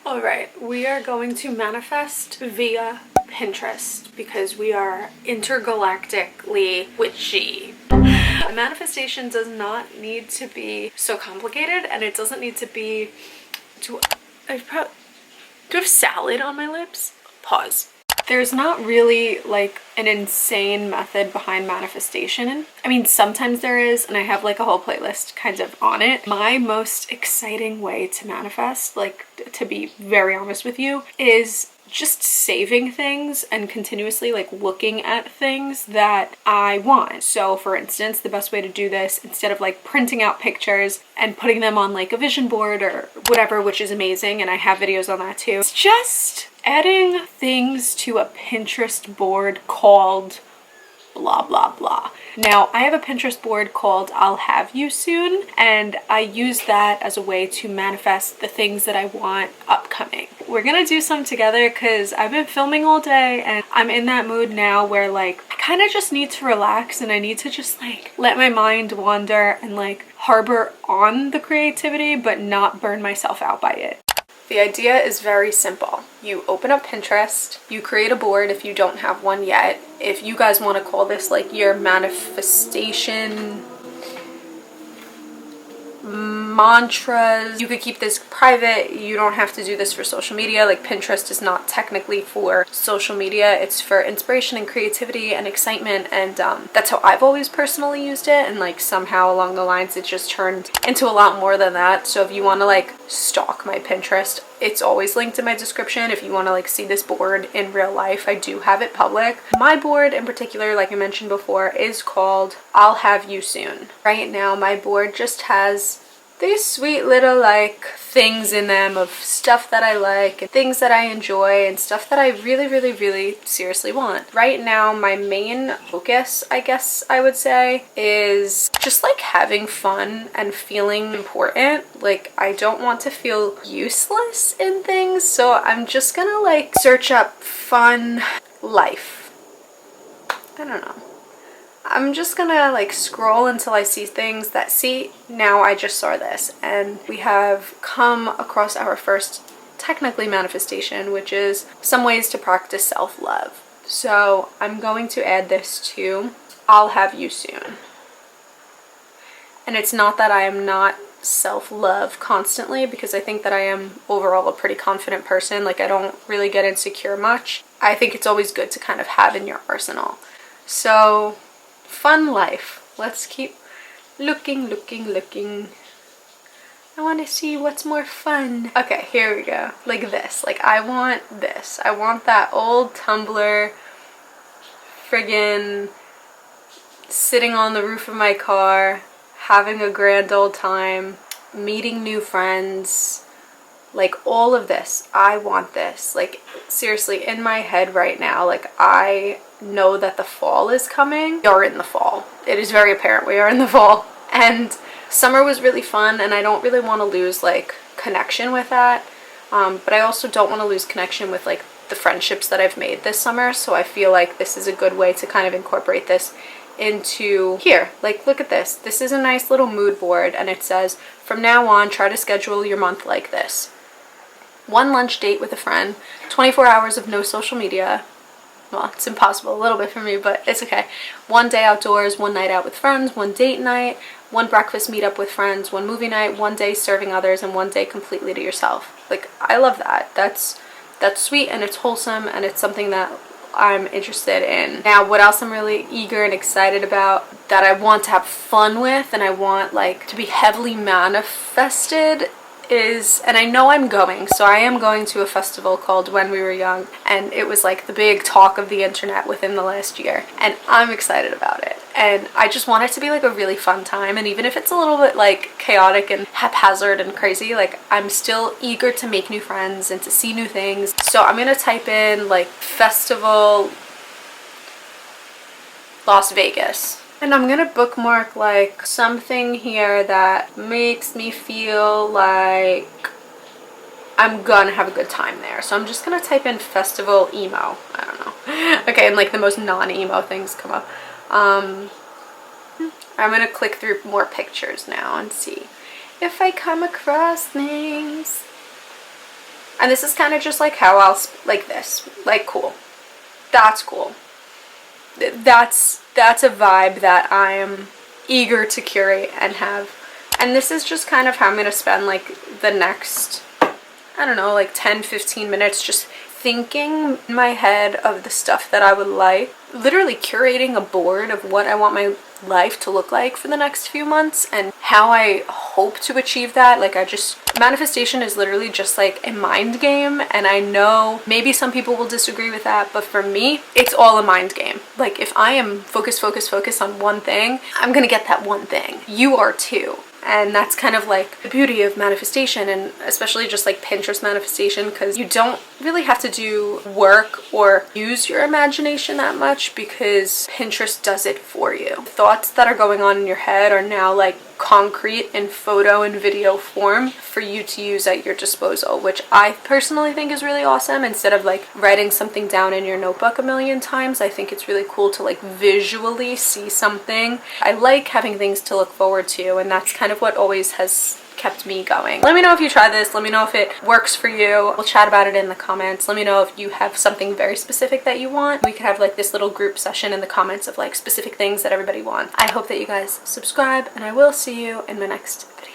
All right, we are going to manifest via Pinterest because we are intergalactically witchy. A manifestation does not need to be so complicated, and it doesn't need to be. Do I have salad on my lips? Pause. There's not really like an insane method behind manifestation. I mean, sometimes there is, and I have like a whole playlist kind of on it. My most exciting way to manifest, like to be very honest with you, is just saving things and continuously like looking at things that I want. So for instance, the best way to do this, instead of like printing out pictures and putting them on like a vision board or whatever, which is amazing, and I have videos on that too, it's just adding things to a Pinterest board called blah blah blah. Now, I have a Pinterest board called I'll Have You Soon, and I use that as a way to manifest the things that I want upcoming. We're gonna do some together because I've been filming all day and I'm in that mood now where like I kind of just need to relax and I need to just like let my mind wander and like harbor on the creativity but not burn myself out by it. The idea is very simple. You open up Pinterest, you create a board if you don't have one yet. If you guys want to call this like your manifestation mantras, you could keep this private. You don't have to do this for social media. Like Pinterest is not technically for social media. It's for inspiration and creativity and excitement, and that's how I've always personally used it, and like somehow along the lines it just turned into a lot more than that. So if you want to like stalk my Pinterest, it's always linked in my description. If you want to like see this board in real life, I do have it public. My board in particular, like I mentioned before, is called I'll Have You Soon. Right now my board just has these sweet little like things in them of stuff that I like and things that I enjoy and stuff that I really seriously want. Right now my main focus, I guess I would say, is just like having fun and feeling important. Like I don't want to feel useless in things, so I'm just gonna like search up fun life. I don't know. I'm just gonna like scroll until I see things that, see, now I just saw this, and we have come across our first technically manifestation, which is some ways to practice self-love. So I'm going to add this to I'll Have You Soon. And it's not that I am not self-love constantly, because I think that I am overall a pretty confident person. Like I don't really get insecure much. I think it's always good to kind of have in your arsenal. So fun life. Let's keep looking. I want to see what's more fun. Okay, here we go. Like this. Like I want this. I want that old Tumblr friggin' sitting on the roof of my car, having a grand old time, meeting new friends. Like all of this. I want this. Like seriously, in my head right now, like I know that the fall is coming. We are in the fall. It is very apparent we are in the fall. And summer was really fun, and I don't really want to lose like connection with that. But I also don't want to lose connection with like the friendships that I've made this summer. So I feel like this is a good way to kind of incorporate this into here. Like look at this. This is a nice little mood board, and it says, from now on, try to schedule your month like this. 1 lunch date with a friend, 24 hours of no social media. Well, it's impossible a little bit for me, but it's okay. 1 day outdoors, 1 night out with friends, 1 date night, 1 breakfast meetup with friends, 1 movie night, 1 day serving others, and 1 day completely to yourself. Like, I love that. That's sweet, and it's wholesome, and it's something that I'm interested in. Now, what else I'm really eager and excited about that I want to have fun with and I want like to be heavily manifested is, and I know I'm going, so I am going to a festival called When We Were Young, and it was like the big talk of the internet within the last year, and I'm excited about it, and I just want it to be like a really fun time. And even if it's a little bit like chaotic and haphazard and crazy, like I'm still eager to make new friends and to see new things. So I'm gonna type in like festival Las Vegas. And I'm gonna bookmark like something here that makes me feel like I'm gonna have a good time there. So I'm just gonna type in festival emo. I don't know. Okay, and like the most non-emo things come up. I'm gonna click through more pictures now and see if I come across things. And this is kind of just like how I'll, like this, like cool. That's cool. That's a vibe that I am eager to curate and have. And this is just kind of how I'm going to spend like the next, I don't know, like 10-15 minutes just thinking in my head of the stuff that I would like. Literally curating a board of what I want my life to look like for the next few months and how I hope to achieve that. Like manifestation is literally just like a mind game, and I know maybe some people will disagree with that, but for me it's all a mind game. Like if I am focused on one thing, I'm gonna get that one thing. You are too. And that's kind of like the beauty of manifestation, and especially just like Pinterest manifestation, because you don't really have to do work or use your imagination that much because Pinterest does it for you. Thoughts that are going on in your head are now like concrete in photo and video form for you to use at your disposal, which I personally think is really awesome. Instead of like writing something down in your notebook a million times, I think it's really cool to like visually see something. I like having things to look forward to, and that's kind of what always has kept me going. Let me know if you try this. Let me know if it works for you. We'll chat about it in the comments. Let me know if you have something very specific that you want. We could have like this little group session in the comments of like specific things that everybody wants. I hope that you guys subscribe, and I will see you in my next video.